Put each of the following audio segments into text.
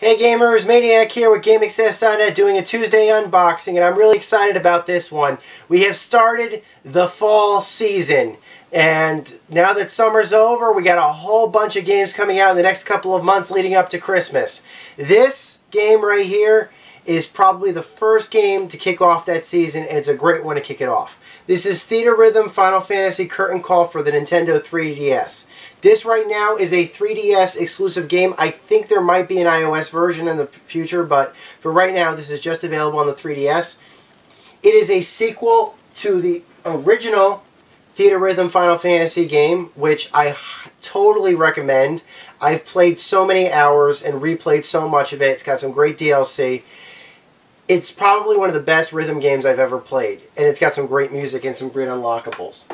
Hey gamers, Maniac here with GameAccess.net doing a Tuesday unboxing, and I'm really excited about this one. We have started the fall season, and now that summer's over, we got a whole bunch of games coming out in the next couple of months leading up to Christmas. This game right here is probably the first game to kick off that season, and it's a great one to kick it off. This is THEATRHYTHM Final Fantasy Curtain Call for the Nintendo 3DS. This right now is a 3DS exclusive game. I think there might be an iOS version in the future, but for right now this is just available on the 3DS. It is a sequel to the original THEATRHYTHM Final Fantasy game, which I totally recommend. I've played so many hours and replayed so much of it. It's got some great DLC. It's probably one of the best rhythm games I've ever played, and it's got some great music and some great unlockables.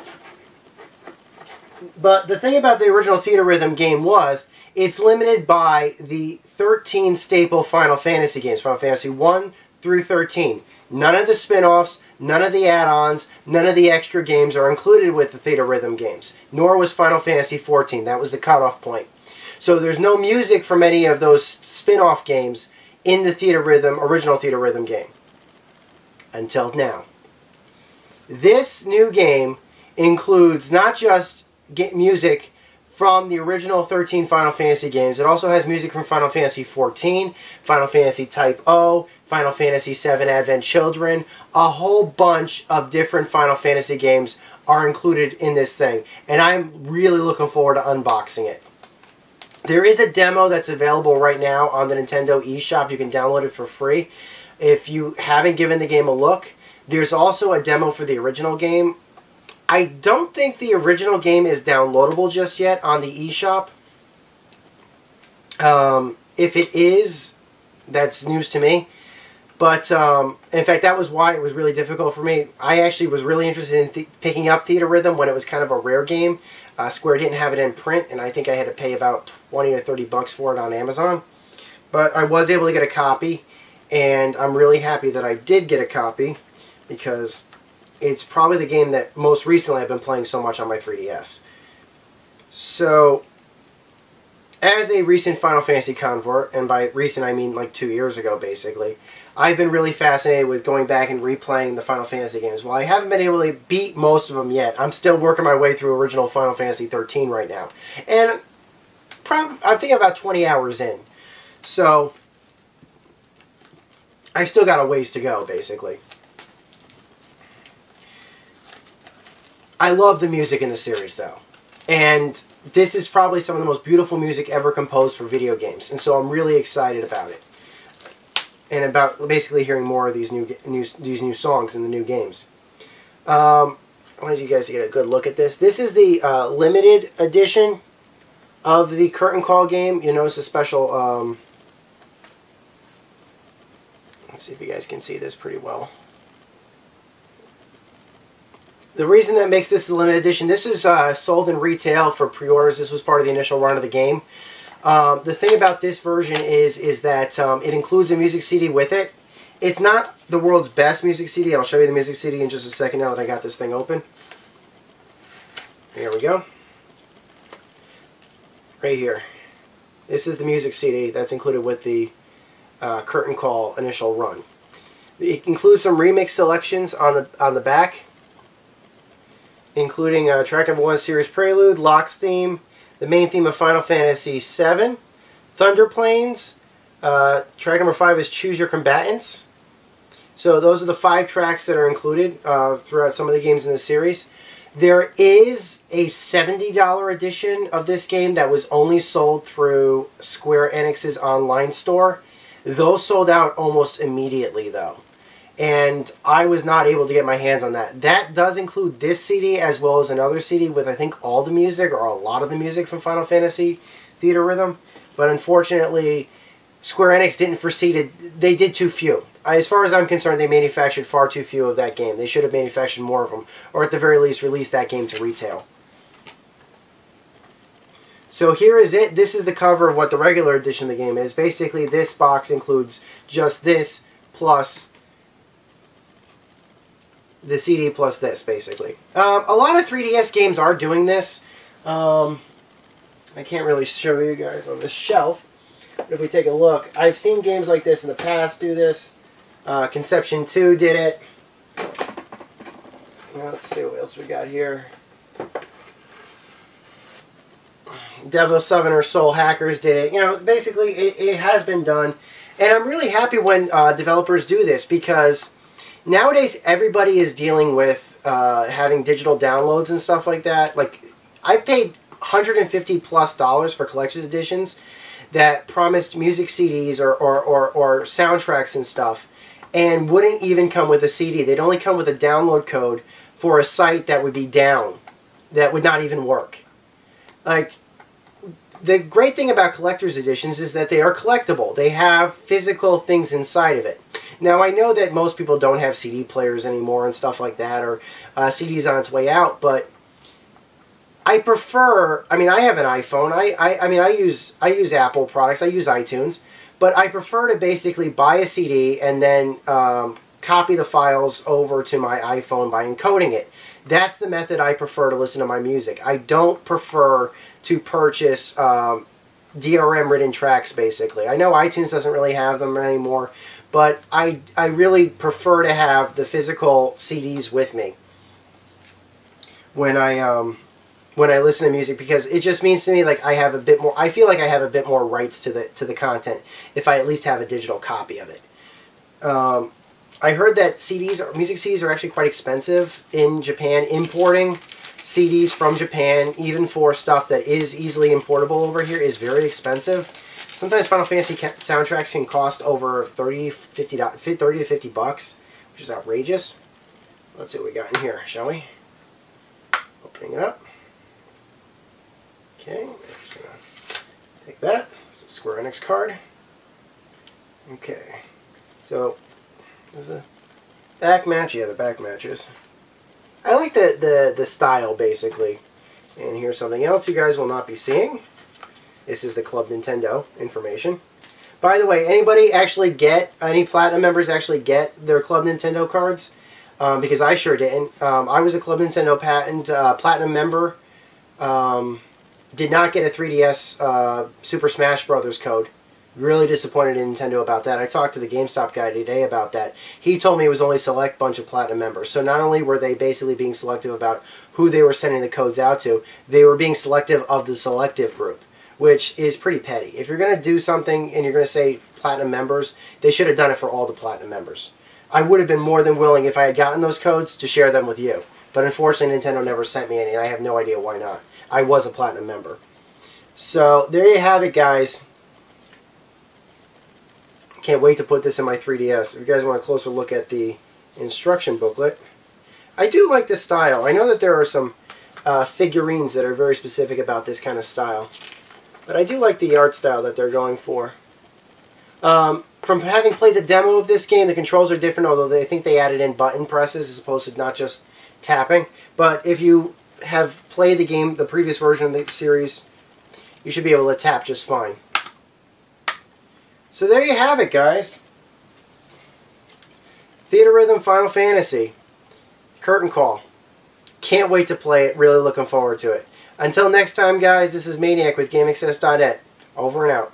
But the thing about the original THEATRHYTHM game was, it's limited by the 13 staple Final Fantasy games, Final Fantasy 1 through 13. None of the spin-offs, none of the add-ons, none of the extra games are included with the THEATRHYTHM games, nor was Final Fantasy 14. That was the cutoff point. So there's no music from any of those spin-off games in the original THEATRHYTHM game. Until now. This new game includes not just music from the original 13 Final Fantasy games. It also has music from Final Fantasy 14, Final Fantasy Type O, Final Fantasy VII Advent Children. A whole bunch of different Final Fantasy games are included in this thing, and I'm really looking forward to unboxing it. There is a demo that's available right now on the Nintendo eShop. You can download it for free if you haven't given the game a look. There's also a demo for the original game. I don't think the original game is downloadable just yet on the eShop. If it is, that's news to me. But, in fact, that was why it was really difficult for me. I actually was really interested in picking up THEATRHYTHM when it was kind of a rare game. Square didn't have it in print, and I think I had to pay about 20 or 30 bucks for it on Amazon. But I was able to get a copy, and I'm really happy that I did get a copy, because it's probably the game that most recently I've been playing so much on my 3DS. So, as a recent Final Fantasy convert, and by recent I mean like 2 years ago basically, I've been really fascinated with going back and replaying the Final Fantasy games. While I haven't been able to beat most of them yet, I'm still working my way through original Final Fantasy 13 right now. And I'm thinking about 20 hours in. So, I've still got a ways to go, basically. I love the music in the series, though. And this is probably some of the most beautiful music ever composed for video games. And so I'm really excited about it. And about basically hearing more of these new songs in the new games. I wanted you guys to get a good look at this. This is the limited edition of the Curtain Call game. You notice a special... let's see if you guys can see this pretty well. The reason that makes this the limited edition, this is sold in retail for pre-orders. This was part of the initial run of the game. The thing about this version is that it includes a music CD with it. It's not the world's best music CD. I'll show you the music CD in just a second now that I got this thing open. Here we go. Right here. This is the music CD that's included with the Curtain Call initial run. It includes some remix selections on the back, including track number 1, Series Prelude, Locke's theme, the main theme of Final Fantasy VII, Thunder Plains, track number 5 is Choose Your Combatants. So those are the 5 tracks that are included throughout some of the games in the series. There is a $70 edition of this game that was only sold through Square Enix's online store. Those sold out almost immediately, though. And I was not able to get my hands on that. That does include this CD as well as another CD with, I think, all the music or a lot of the music from Final Fantasy THEATRHYTHM. But unfortunately, Square Enix didn't foresee it. They did too few. As far as I'm concerned, they manufactured far too few of that game. They should have manufactured more of them. Or at the very least, released that game to retail. So here is it. This is the cover of what the regular edition of the game is. Basically, this box includes just this plus the CD plus this, basically. A lot of 3DS games are doing this. I can't really show you guys on this shelf, if we take a look, I've seen games like this in the past do this. Conception 2 did it. Let's see what else we got here. Devil Summoner Soul Hackers did it. You know, basically it has been done. And I'm really happy when developers do this, because nowadays everybody is dealing with having digital downloads and stuff like that. Like, I've paid $150+ for collector's editions that promised music CDs or soundtracks and stuff, and wouldn't even come with a CD. They'd only come with a download code for a site that would be down, that would not even work. Like, the great thing about collector's editions is that they are collectible. They have physical things inside of it. Now, I know that most people don't have CD players anymore and stuff like that, or CD's on its way out, but I prefer, I mean, I have an iPhone. I mean, I use Apple products. I use iTunes, but I prefer to basically buy a CD and then copy the files over to my iPhone by encoding it. That's the method I prefer to listen to my music. I don't prefer to purchase DRM-ridden tracks, basically. I know iTunes doesn't really have them anymore, but I really prefer to have the physical CDs with me when I listen to music, because it just means to me like I have a bit more. I feel like I have a bit more rights to the content if I at least have a digital copy of it. I heard that music CDs are actually quite expensive in Japan. Importing CDs from Japan, even for stuff that is easily importable over here, is very expensive. Sometimes Final Fantasy soundtracks can cost over $30 to $50, which is outrageous. Let's see what we got in here, shall we? Opening it up. Okay, I'm just gonna take that. It's a Square Enix card. Okay, so the back match, yeah, the back matches. I like the style, basically. And here's something else you guys will not be seeing. This is the Club Nintendo information. By the way, any Platinum members actually get their Club Nintendo cards? Because I sure didn't. I was a Club Nintendo Platinum member. Did not get a 3DS Super Smash Brothers code. Really disappointed in Nintendo about that. I talked to the GameStop guy today about that. He told me it was only a select bunch of Platinum members. So not only were they basically being selective about who they were sending the codes out to, they were being selective of the selective group, which is pretty petty. If you're going to do something and you're going to say Platinum members, they should have done it for all the Platinum members. I would have been more than willing, if I had gotten those codes, to share them with you. But unfortunately, Nintendo never sent me any, and I have no idea why not. I was a Platinum member. So there you have it, guys. Can't wait to put this in my 3DS. If you guys want a closer look at the instruction booklet, I do like this style. I know that there are some figurines that are very specific about this kind of style, but I do like the art style that they're going for. From having played the demo of this game, the controls are different, although I think they added in button presses as opposed to not just tapping. But if you have played the game, the previous version of the series, you should be able to tap just fine. So there you have it, guys. THEATRHYTHM Final Fantasy. Curtain call. Can't wait to play it. Really looking forward to it. Until next time, guys, this is Maniac with GameAccess.net. Over and out.